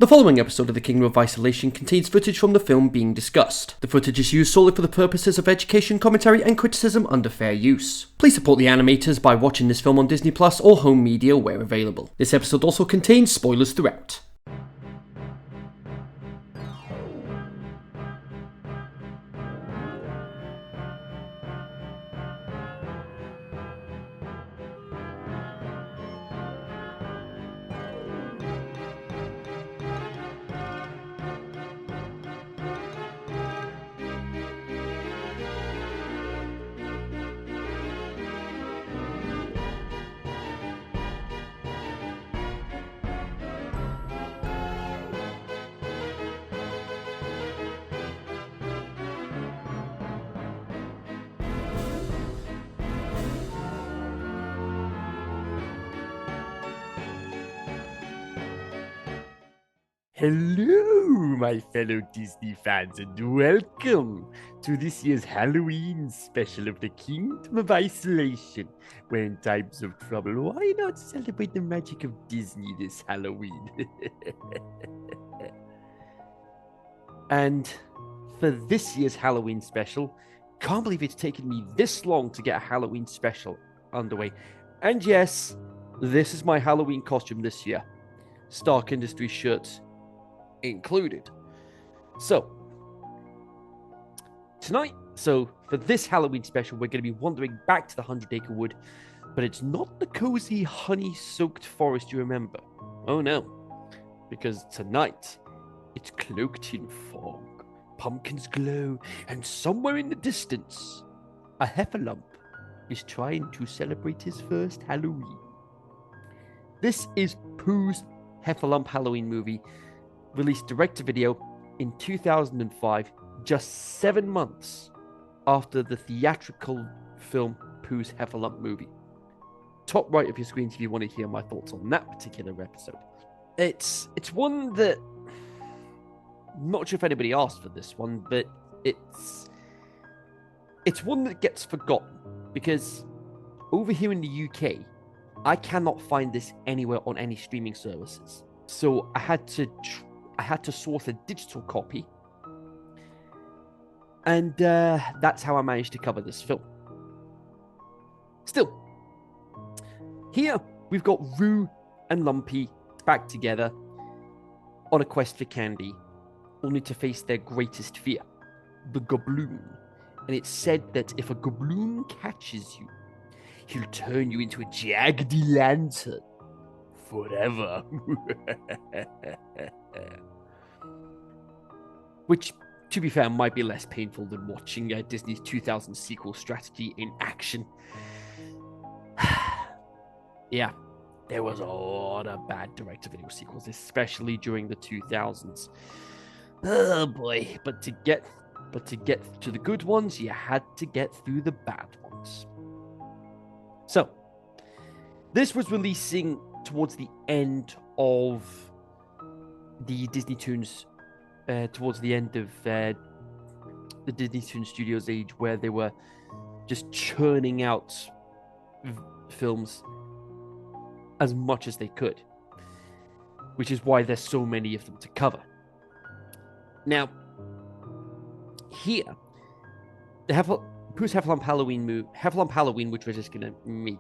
The following episode of The Kingdom of Isolation contains footage from the film being discussed. The footage is used solely for the purposes of education, commentary, and criticism under fair use. Please support the animators by watching this film on Disney Plus or home media where available. This episode also contains spoilers throughout. Hello, my fellow Disney fans, and welcome to this year's Halloween special of the Kingdom of Isolation, where in times of trouble, why not celebrate the magic of Disney this Halloween? And for this year's Halloween special, can't believe it's taken me this long to get a Halloween special underway. And yes, this is my Halloween costume this year. Stark Industries shirt included. So for this Halloween special, we're going to be wandering back to the 100-Acre Wood, but it's not the cozy, honey-soaked forest you remember. Oh no, because tonight, it's cloaked in fog, pumpkins glow, and somewhere in the distance, a Heffalump is trying to celebrate his first Halloween. This is Pooh's Heffalump Halloween movie, released direct-to-video in 2005, just 7 months after the theatrical film Pooh's Heffalump movie. Top right of your screen if you want to hear my thoughts on that particular episode. It's one that, I'm not sure if anybody asked for this one, but it's one that gets forgotten, because over here in the UK, I cannot find this anywhere on any streaming services. So I had to source a digital copy, and that's how I managed to cover this film. Still, here we've got Roo and Lumpy back together on a quest for candy, only to face their greatest fear, the Gobloon. And it's said that if a Gobloon catches you, he'll turn you into a jaggedy lantern forever. Which, to be fair, might be less painful than watching Disney's 2000 sequel strategy in action. Yeah, there was a lot of bad direct-to-video sequels, especially during the 2000s. Oh boy, but to get to the good ones, you had to get through the bad ones. So, this was releasing towards the end of the Disney Toons, towards the end of the Disney Toon Studios age, where they were just churning out films as much as they could, which is why there's so many of them to cover. Now, here, the Pooh's Heffalump Halloween, which we're just going to make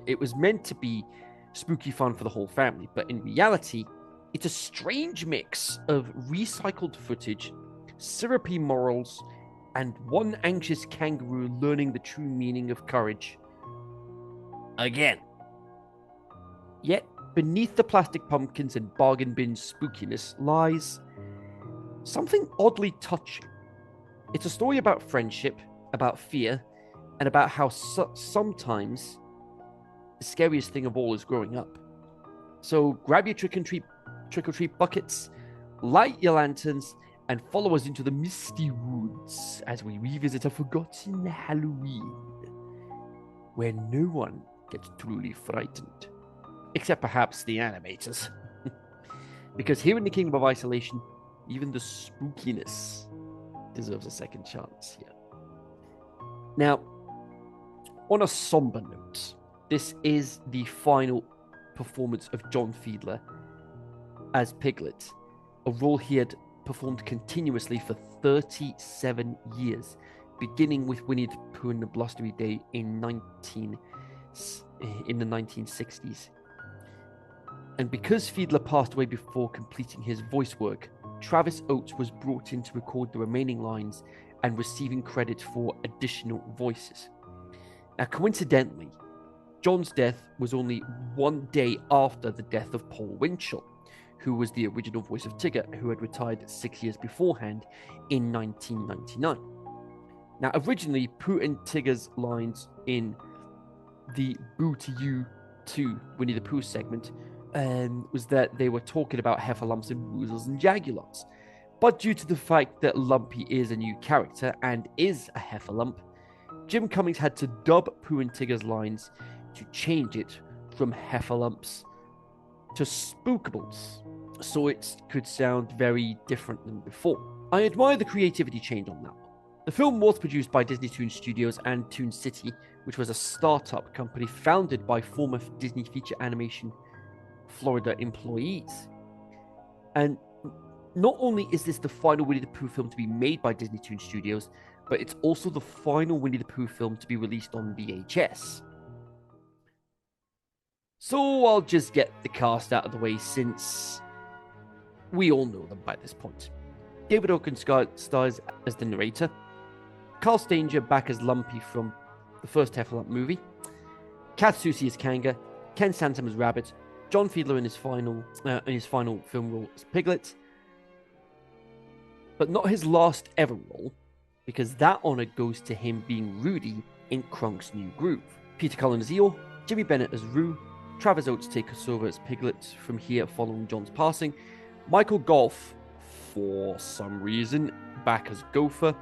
it was meant to be spooky fun for the whole family, but in reality, it's a strange mix of recycled footage, syrupy morals, and one anxious kangaroo learning the true meaning of courage. Again. Yet, beneath the plastic pumpkins and bargain bin spookiness lies something oddly touching. It's a story about friendship, about fear, and about how sometimes the scariest thing of all is growing up. So grab your trick-or-treat buckets, light your lanterns, and follow us into the misty woods as we revisit a forgotten Halloween, where no one gets truly frightened, except perhaps the animators. Because here in the Kingdom of Isolation, even the spookiness deserves a second chance here. Now, on a somber note, this is the final performance of John Fiedler as Piglet. a role he had performed continuously for 37 years, beginning with Winnie the Pooh and the Blustery Day in the 1960s. And because Fiedler passed away before completing his voice work, Travis Oates was brought in to record the remaining lines and receiving credit for additional voices. Now, coincidentally, John's death was only 1 day after the death of Paul Winchell, who was the original voice of Tigger, who had retired 6 years beforehand in 1999. Now, originally, Pooh and Tigger's lines in the Boo to You 2 Winnie the Pooh segment was that they were talking about Heffalumps and Woozles and Jaguars. But due to the fact that Lumpy is a new character and is a Heffalump, Jim Cummings had to dub Pooh and Tigger's lines to change it from Heffalumps to Spookables, so it could sound very different than before. I admire the creativity change on that one. The film was produced by Disney Toon Studios and Toon City, which was a startup company founded by former Disney Feature Animation Florida employees. And not only is this the final Winnie the Pooh film to be made by Disney Toon Studios, but it's also the final Winnie the Pooh film to be released on VHS. So I'll just get the cast out of the way since we all know them by this point. David Oaken stars as the narrator. Carl Stanger back as Lumpy from the first Heffalump movie. Kat Susi as Kanga. Ken Sansom as Rabbit. John Fiedler in his final film role as Piglet. But not his last ever role, because that honor goes to him being Rudy in Krunk's New Groove. Peter Cullen as Eeyore. Jimmy Bennett as Roo. Travis Oates takes over as Piglet from here following John's passing. Michael Golf, for some reason, back as Gopher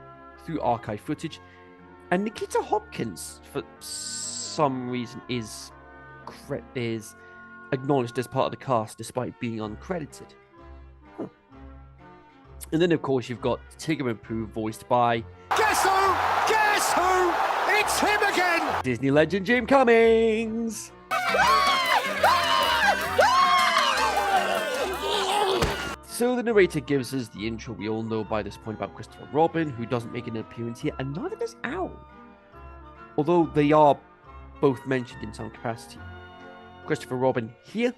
through archive footage. And Nikita Hopkins, for some reason, is acknowledged as part of the cast despite being uncredited. And then, of course, you've got Tigger and Pooh voiced by... Guess who? Guess who? It's him again! Disney legend Jim Cummings! So the narrator gives us the intro we all know by this point about Christopher Robin, who doesn't make an appearance here, and neither does Owl. Although they are both mentioned in some capacity. Christopher Robin here,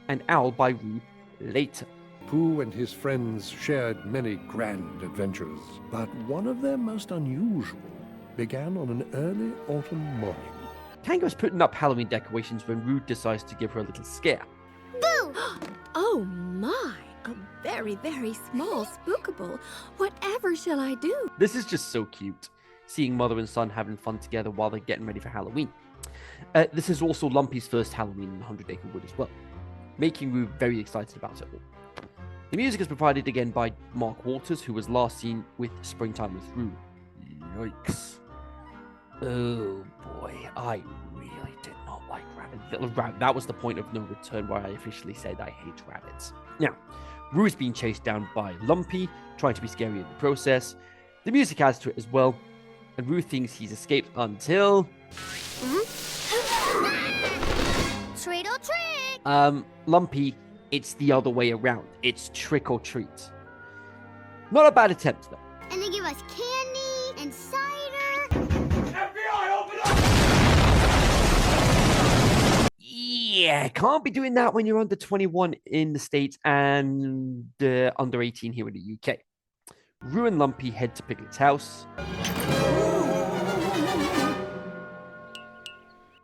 and Owl by Roo later. Pooh and his friends shared many grand adventures, but one of their most unusual began on an early autumn morning. Kanga was putting up Halloween decorations when Roo decides to give her a little scare. Boo! Oh my! A very, very small spookable. Whatever shall I do? This is just so cute, seeing mother and son having fun together while they're getting ready for Halloween. This is also Lumpy's first Halloween in 100 Acre Wood as well, making Roo very excited about it all. The music is provided again by Mark Waters, who was last seen with Springtime with Roo. Yikes. Oh boy, I really did not like rabbits. That was the point of no return where I officially said I hate rabbits. Now, Roo is being chased down by Lumpy, trying to be scary in the process. The music adds to it as well, and Roo thinks he's escaped until... Treat or treat! Lumpy, it's the other way around. It's trick or treat. Not a bad attempt, though. And they give us candy and cider. FBI, open up! Yeah, can't be doing that when you're under 21 in the States and under 18 here in the UK. Roo and Lumpy head to Piglet's house.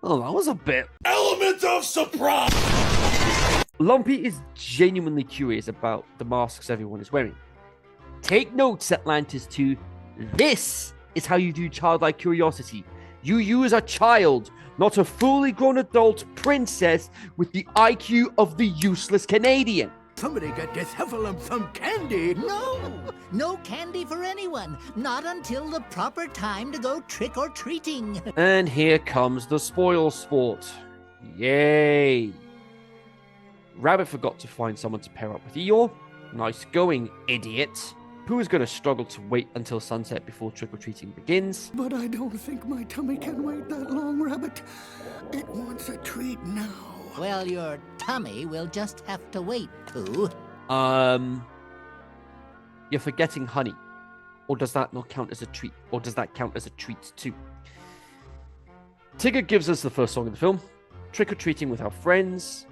Oh, that was a bit... Element of surprise! Lumpy is genuinely curious about the masks everyone is wearing. Take notes, Atlantis 2. This is how you do childlike curiosity. You use a child, not a fully grown adult princess with the IQ of the useless Canadian. Somebody get this Heffalump some candy. No candy for anyone. Not until the proper time to go trick-or-treating. And here comes the spoil sport. Yay. Rabbit forgot to find someone to pair up with Eeyore. Nice going, idiot. Pooh is going to struggle to wait until sunset before trick-or-treating begins. But I don't think my tummy can wait that long, Rabbit. It wants a treat now. Well, your tummy will just have to wait, Pooh. You're forgetting honey. Or does that not count as a treat? Or does that count as a treat too? Tigger gives us the first song of the film, trick-or-treating with our friends,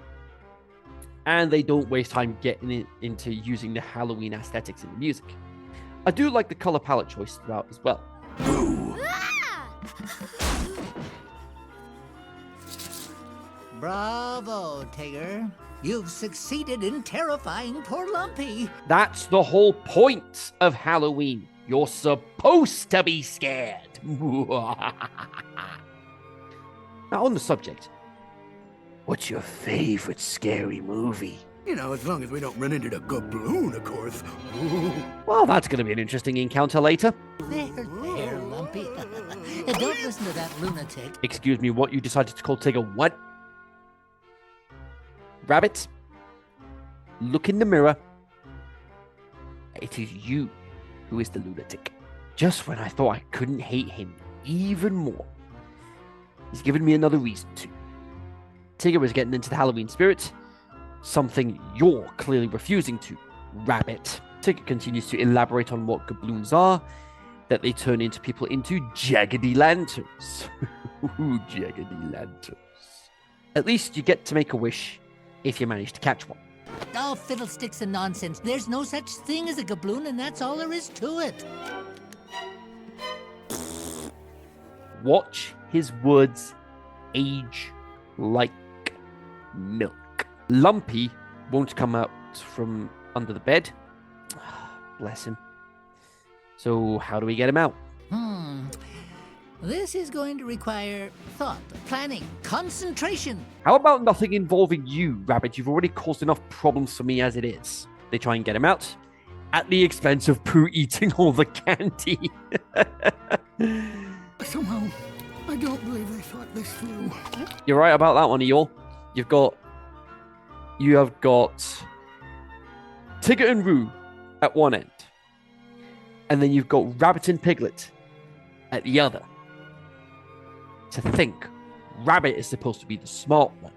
and they don't waste time getting into using the Halloween aesthetics in the music. I do like the color palette choice throughout as well. Bravo, Tigger. You've succeeded in terrifying poor Lumpy. That's the whole point of Halloween. You're supposed to be scared. Now, on the subject, what's your favorite scary movie? You know, as long as we don't run into the gabloon, of course. Well, that's going to be an interesting encounter later. There, Lumpy. Don't listen to that lunatic. Excuse me, what you decided to call Tigger what? Rabbit, look in the mirror. It is you who is the lunatic. Just when I thought I couldn't hate him even more, he's given me another reason to. Tigger is getting into the Halloween spirit, something you're clearly refusing to, Rabbit. Tigger continues to elaborate on what gabloons are, that they turn into people into jaggedy lanterns. Jaggedy lanterns. At least you get to make a wish if you manage to catch one. Oh, fiddlesticks and nonsense. There's no such thing as a gabloon, and that's all there is to it. Watch his words age like milk. Lumpy won't come out from under the bed. Bless him. So how do we get him out? This is going to require thought, planning, concentration. How about nothing involving you, Rabbit? You've already caused enough problems for me as it is. They try and get him out at the expense of Pooh eating all the candy. Somehow, I don't believe they thought this through. You're right about that one, Eeyore. You have got Tigger and Roo at one end. And then you've got Rabbit and Piglet at the other. To think, Rabbit is supposed to be the smart one,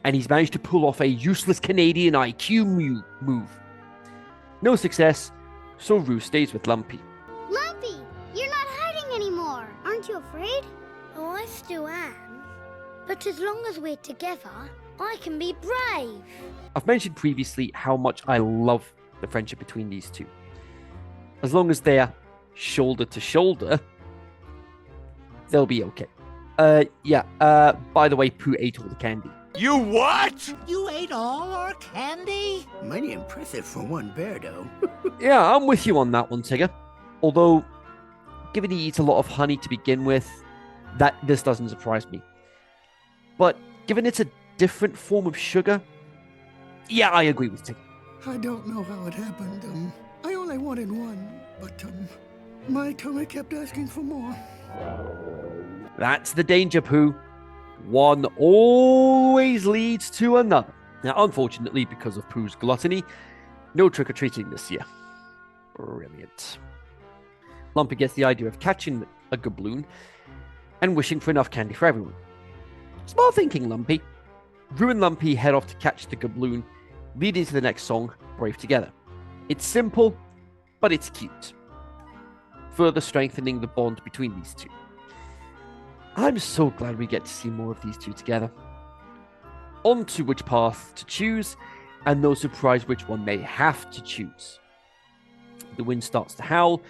and he's managed to pull off a useless Canadian IQ move. No success, so Roo stays with Lumpy. Lumpy, you're not hiding anymore. Aren't you afraid? Oh, I still am. But as long as we're together, I can be brave. I've mentioned previously how much I love the friendship between these two. As long as they're shoulder to shoulder, they'll be okay. By the way, Pooh ate all the candy. You what? You ate all our candy? Mighty impressive for one bear, though. Yeah, I'm with you on that one, Tigger. Although, given he eats a lot of honey to begin with, this doesn't surprise me. But given it's a different form of sugar, yeah, I agree with Tigger. I don't know how it happened. I only wanted one, but my tummy kept asking for more. That's the danger, Pooh. One always leads to another. Now, unfortunately, because of Pooh's gluttony, no trick-or-treating this year. Brilliant. Lumpy gets the idea of catching a gabloon and wishing for enough candy for everyone. Smart thinking, Lumpy. Roo and Lumpy head off to catch the gabloon, leading to the next song, Brave Together. It's simple, but it's cute, further strengthening the bond between these two. I'm so glad we get to see more of these two together. On to which path to choose, and no surprise which one they have to choose. The wind starts to howl,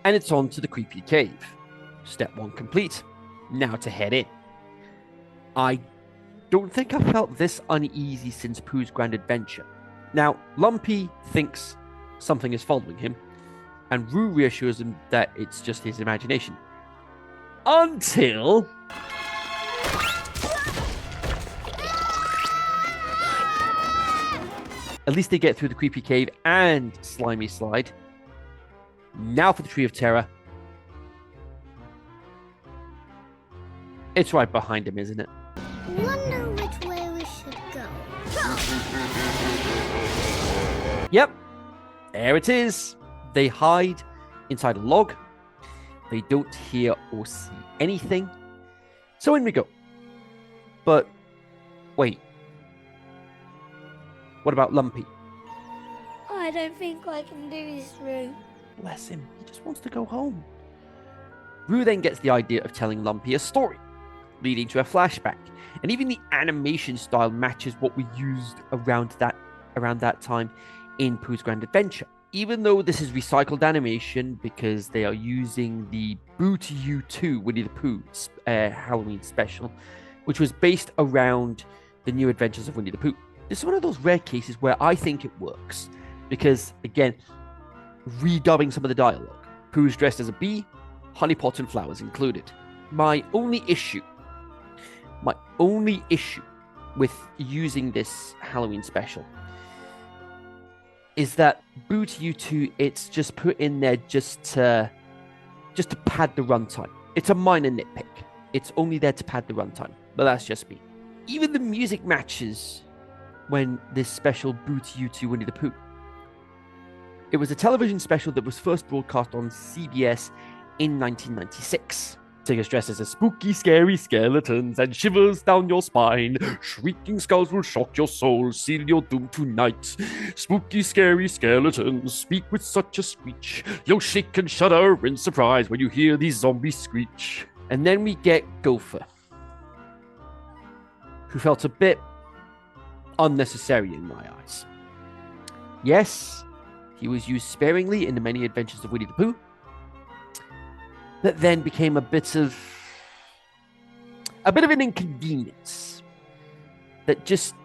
and it's on to the creepy cave. Step 1 complete, now to head in. I don't think I felt this uneasy since Pooh's Grand Adventure. Now, Lumpy thinks something is following him, and Roo reassures him that it's just his imagination. Until... At least they get through the creepy cave and slimy slide. Now for the Tree of Terror. It's right behind him, isn't it? Wonder which way we should go. Yep, there it is. They hide inside a log. They don't hear or see anything. So in we go. But, wait. What about Lumpy? I I don't think I can do this, Roo. Bless him, he just wants to go home. Roo then gets the idea of telling Lumpy a story, leading to a flashback. And even the animation style matches what we used around that time in Pooh's Grand Adventure. Even though this is recycled animation because they are using the Boo to You 2 Winnie the Pooh Halloween special, which was based around the New Adventures of Winnie the Pooh. This is one of those rare cases where I think it works because, again, redubbing some of the dialogue. Pooh's dressed as a bee, honey pot and flowers included. My only issue with using this Halloween special is that Boo to You 2, it's just put in there just to pad the runtime. It's a minor nitpick. It's only there to pad the runtime, but that's just me. Even the music matches when this special Boo to You 2 Winnie the Pooh. It was a television special that was first broadcast on CBS in 1996. Tigger's dressed as a spooky, scary skeletons and shivers down your spine. Shrieking skulls will shock your soul, seal your doom tonight. Spooky, scary skeletons speak with such a screech. You'll shake and shudder in surprise when you hear these zombies screech. And then we get Gopher, who felt a bit unnecessary in my eyes. Yes, he was used sparingly in the many adventures of Winnie the Pooh, that then became a bit of an inconvenience that just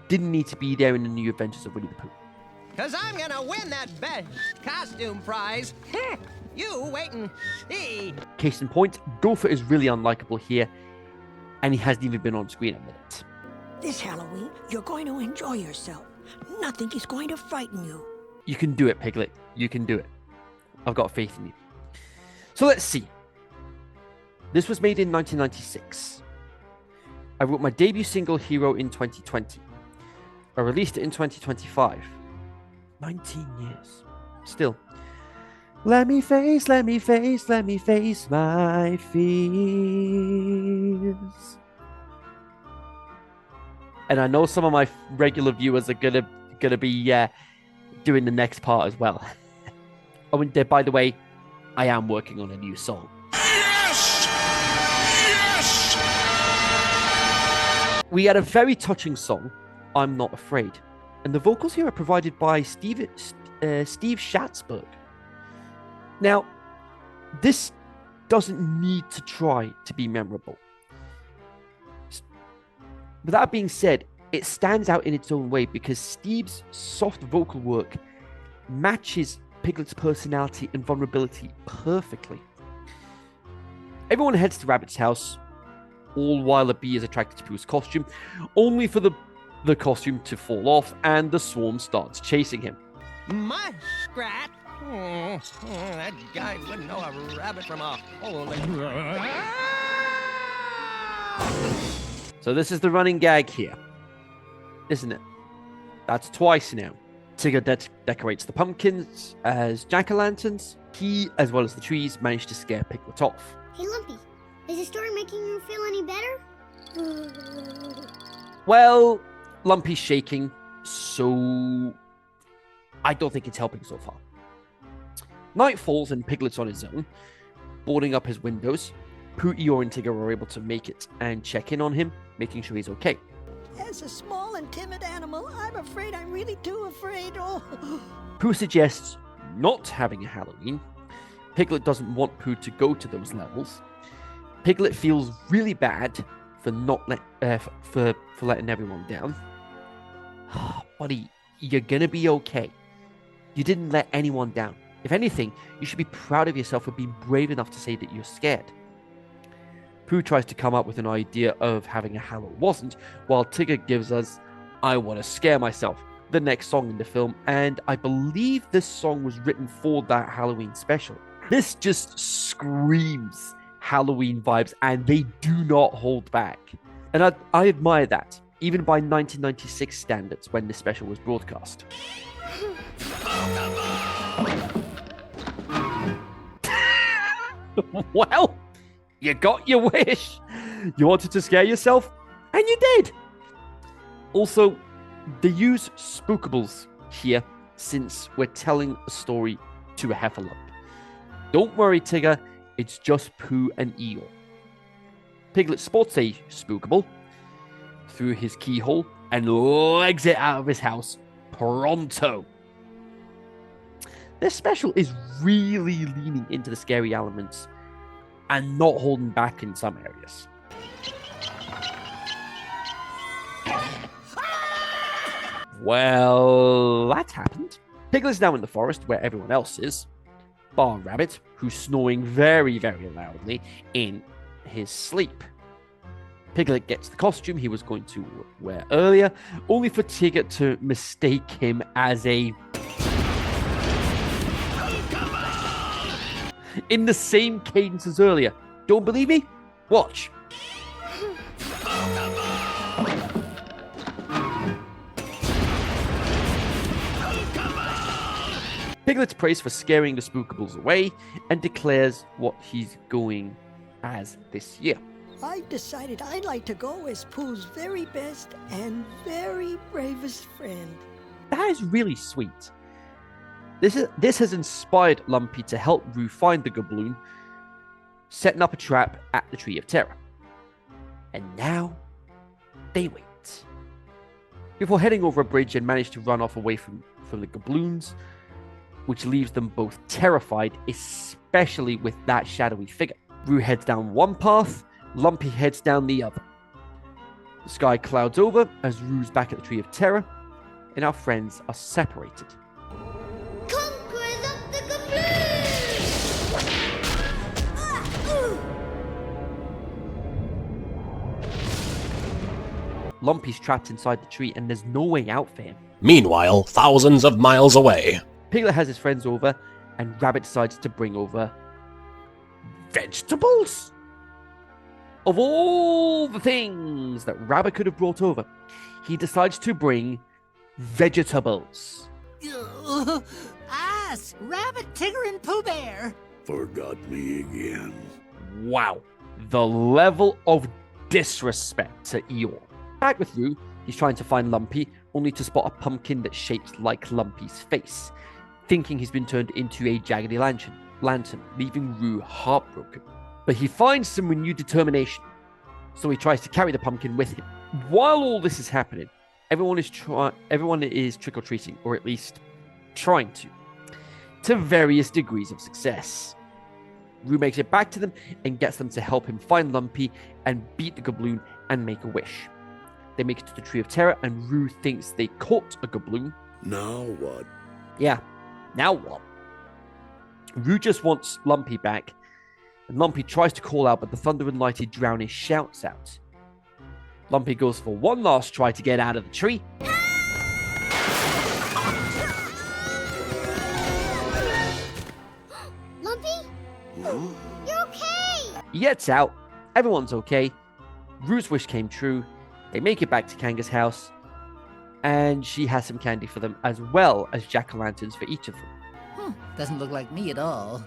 didn't need to be there in the New Adventures of Winnie the Pooh. 'Cause I'm gonna win that best costume prize. You wait and see. Case in point, Gopher is really unlikable here, and he hasn't even been on screen a minute. This Halloween, you're going to enjoy yourself. Nothing is going to frighten you. You can do it, Piglet. You can do it. I've got faith in you. So let's see. This was made in 1996. I wrote my debut single, Hero, in 2020. I released it in 2025. 19 years. Still. Let me face my fears. And I know some of my regular viewers are gonna be doing the next part as well. Oh, and by the way, I am working on a new song. Yes! Yes! We had a very touching song, I'm Not Afraid. And the vocals here are provided by Steve Schatzberg. Now, this doesn't need to try to be memorable. With that being said, it stands out in its own way because Steve's soft vocal work matches Piglet's personality and vulnerability perfectly. Everyone heads to Rabbit's house, all while a bee is attracted to Pooh's costume, only for the costume to fall off and the swarm starts chasing him. Muskrat? That guy wouldn't know a rabbit from a hole. So this is the running gag here, isn't it? That's twice now. Tigger decorates the pumpkins as jack-o'-lanterns. He, as well as the trees, managed to scare Piglet off. Hey, Lumpy, is the story making you feel any better? Well, Lumpy's shaking, so I don't think it's helping so far. Night falls and Piglet's on his own, boarding up his windows. Pooh, Eeyore, and Tigger are able to make it and check in on him, making sure he's okay. As a small and timid animal, I'm afraid. I'm really too afraid. Oh. Pooh suggests not having a Halloween. Piglet doesn't want Pooh to go to those levels. Piglet feels really bad for for letting everyone down. Buddy, you're gonna be okay. You didn't let anyone down. If anything, you should be proud of yourself for being brave enough to say that you're scared. Pooh tries to come up with an idea of having a Hallow wasn't, while Tigger gives us I Want to Scare Myself, the next song in the film, and I believe this song was written for that Halloween special. This just screams Halloween vibes, and they do not hold back. And I admire that, even by 1996 standards when this special was broadcast. Well, you got your wish. You wanted to scare yourself, and you did. Also, they use spookables here since we're telling a story to a Heffalump. Don't worry, Tigger, it's just Pooh and Eeyore. Piglet spots a Spookable through his keyhole and legs it out of his house pronto. This special is really leaning into the scary elements and not holding back in some areas. Well, that happened. Piglet's now in the forest where everyone else is, bar Rabbit, who's snoring very, very loudly in his sleep. Piglet gets the costume he was going to wear earlier, only for Tigger to mistake him as a... in the same cadence as earlier. Don't believe me? Watch. Piglet's praised for scaring the Spookables away and declares what he's going as this year. I decided I'd like to go as Pooh's very best and very bravest friend. That is really sweet. This has inspired Lumpy to help Roo find the Gabloon, setting up a trap at the Tree of Terror. And now, they wait. Before heading over a bridge and manage to run off away from the Gabloons, which leaves them both terrified, especially with that shadowy figure. Roo heads down one path, Lumpy heads down the other. The sky clouds over as Roo's back at the Tree of Terror, and our friends are separated. Conquerors of the Gabloon! Lumpy's trapped inside the tree and there's no way out for him. Meanwhile, thousands of miles away. Piglet has his friends over, and Rabbit decides to bring over vegetables? Of all the things that Rabbit could have brought over, he decides to bring vegetables. Us, Rabbit, Tigger, and Pooh Bear. Forgot me again. Wow. The level of disrespect to Eeyore. Back with Roo, he's trying to find Lumpy, only to spot a pumpkin that's shaped like Lumpy's face, thinking he's been turned into a jaggedy lantern, leaving Roo heartbroken. But he finds some renewed determination, so he tries to carry the pumpkin with him. While all this is happening, everyone is trick-or-treating, or at least trying to various degrees of success. Roo makes it back to them and gets them to help him find Lumpy and beat the Gabloon and make a wish. They make it to the Tree of Terror, and Roo thinks they caught a Gabloon. Now what? Yeah, now what? Roo just wants Lumpy back, and Lumpy tries to call out, but the Thunder and Lighty drown his shouts out. Lumpy goes for one last try to get out of the tree. Lumpy? You're okay! He gets out, everyone's okay. Roo's wish came true. They make it back to Kanga's house, and she has some candy for them, as well as jack-o'-lanterns for each of them. Doesn't look like me at all.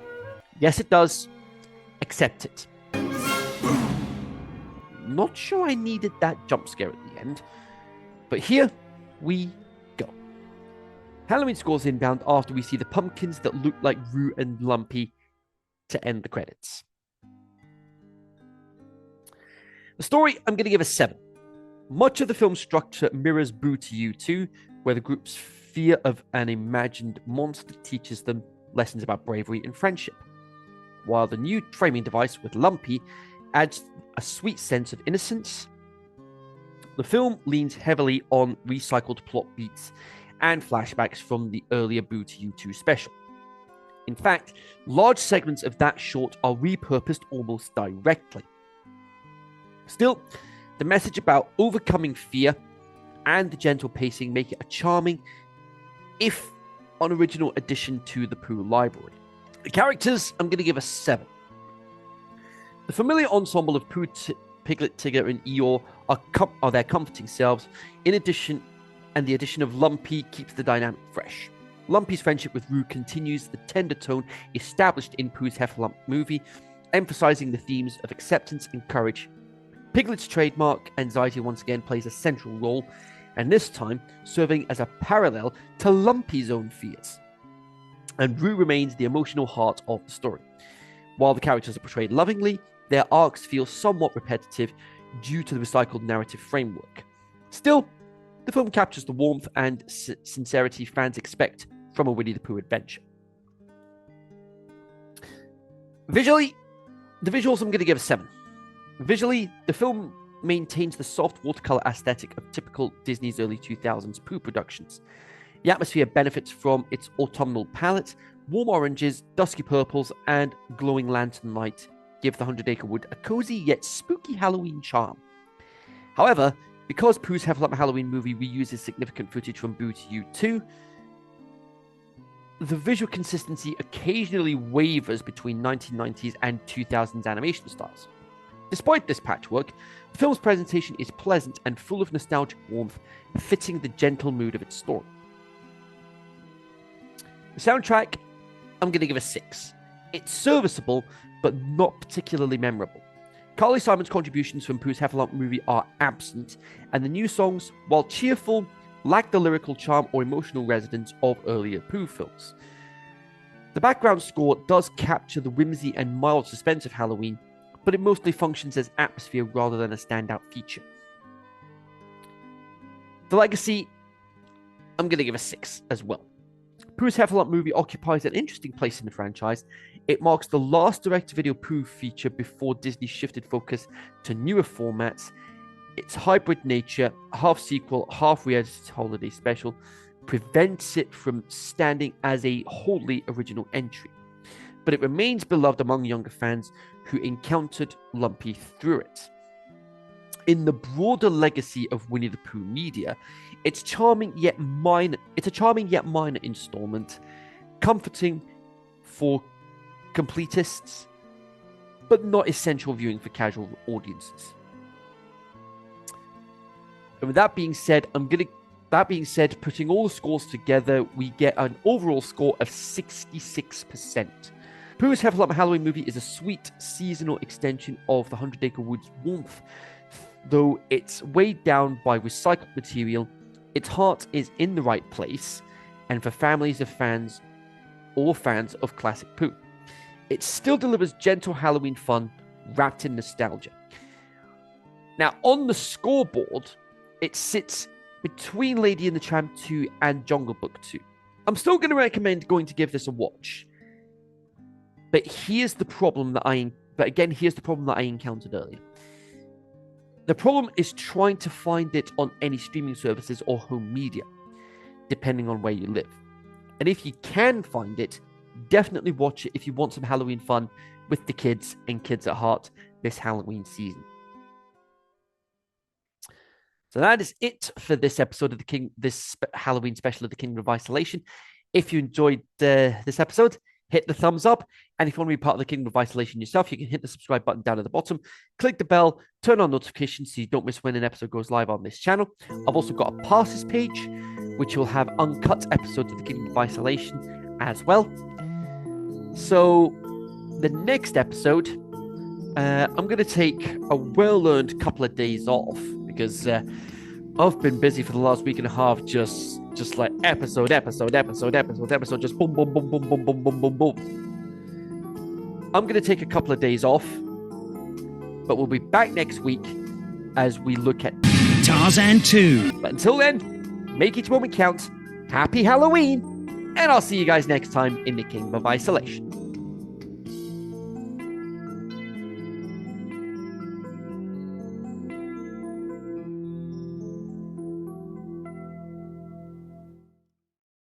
Yes, it does. Accept it. Not sure I needed that jump scare at the end, but here we go. Halloween scores inbound after we see the pumpkins that look like Roo and Lumpy to end the credits. The story, I'm going to give a 7. Much of the film's structure mirrors Boo to You 2, where the group's fear of an imagined monster teaches them lessons about bravery and friendship, while the new framing device with Lumpy adds a sweet sense of innocence. The film leans heavily on recycled plot beats and flashbacks from the earlier Boo to You 2 special. In fact, large segments of that short are repurposed almost directly. Still, the message about overcoming fear and the gentle pacing make it a charming, if unoriginal addition to the Pooh library. The characters, I'm going to give a 7. The familiar ensemble of Pooh, Piglet, Tigger, and Eeyore are their comforting selves. In addition, and the addition of Lumpy keeps the dynamic fresh. Lumpy's friendship with Roo continues the tender tone established in Pooh's Heffalump movie, emphasizing the themes of acceptance and courage. Piglet's trademark anxiety once again plays a central role, and this time serving as a parallel to Lumpy's own fears. And Roo remains the emotional heart of the story. While the characters are portrayed lovingly, their arcs feel somewhat repetitive due to the recycled narrative framework. Still, the film captures the warmth and sincerity fans expect from a Winnie the Pooh adventure. Visually, the visuals I'm going to give a 7. Visually, the film maintains the soft watercolor aesthetic of typical Disney's early 2000s Pooh productions. The atmosphere benefits from its autumnal palette. Warm oranges, dusky purples, and glowing lantern light give the 100 Acre Wood a cozy yet spooky Halloween charm. However, because Pooh's Heffalump Halloween movie reuses significant footage from Boo to You 2, the visual consistency occasionally wavers between 1990s and 2000s animation styles. Despite this patchwork, the film's presentation is pleasant and full of nostalgic warmth, fitting the gentle mood of its story. The soundtrack, I'm going to give a 6. It's serviceable, but not particularly memorable. Carly Simon's contributions from Pooh's Heffalump movie are absent, and the new songs, while cheerful, lack the lyrical charm or emotional resonance of earlier Pooh films. The background score does capture the whimsy and mild suspense of Halloween, but it mostly functions as atmosphere rather than a standout feature. The legacy, I'm going to give a 6 as well. Pooh's Heffalump movie occupies an interesting place in the franchise. It marks the last direct-to-video Pooh feature before Disney shifted focus to newer formats. Its hybrid nature, half sequel, half re-edited holiday special, prevents it from standing as a wholly original entry. But it remains beloved among younger fans who encountered Lumpy through it. In the broader legacy of Winnie the Pooh media, it's a charming yet minor installment, comforting for completists, but not essential viewing for casual audiences. And with that being said, putting all the scores together, we get an overall score of 66%. Pooh's Heffalump Halloween movie is a sweet seasonal extension of the 100 Acre Wood's warmth, though it's weighed down by recycled material. Its heart is in the right place, and for families of fans or fans of classic Pooh. It still delivers gentle Halloween fun wrapped in nostalgia. Now, on the scoreboard, it sits between Lady and the Tramp 2 and Jungle Book 2. I'm still going to recommend going to give this a watch. But here's the problem that I encountered earlier. The problem is trying to find it on any streaming services or home media, depending on where you live. And if you can find it, definitely watch it if you want some Halloween fun with the kids and kids at heart this Halloween season. So that is it for this episode of this Halloween special of the Kingdom of Isolation. If you enjoyed this episode, hit the thumbs up. And if you want to be part of the Kingdom of Isolation yourself, you can hit the subscribe button down at the bottom, click the bell, turn on notifications so you don't miss when an episode goes live on this channel. I've also got a passes page, which will have uncut episodes of the Kingdom of Isolation as well. So the next episode, I'm going to take a well-earned couple of days off because I've been busy for the last week and a half, just like episode, just boom, boom, boom, boom, boom, boom, boom, boom, boom. I'm going to take a couple of days off, but we'll be back next week as we look at Tarzan 2. But until then, make each moment count. Happy Halloween, and I'll see you guys next time in the Kingdom of Isolation.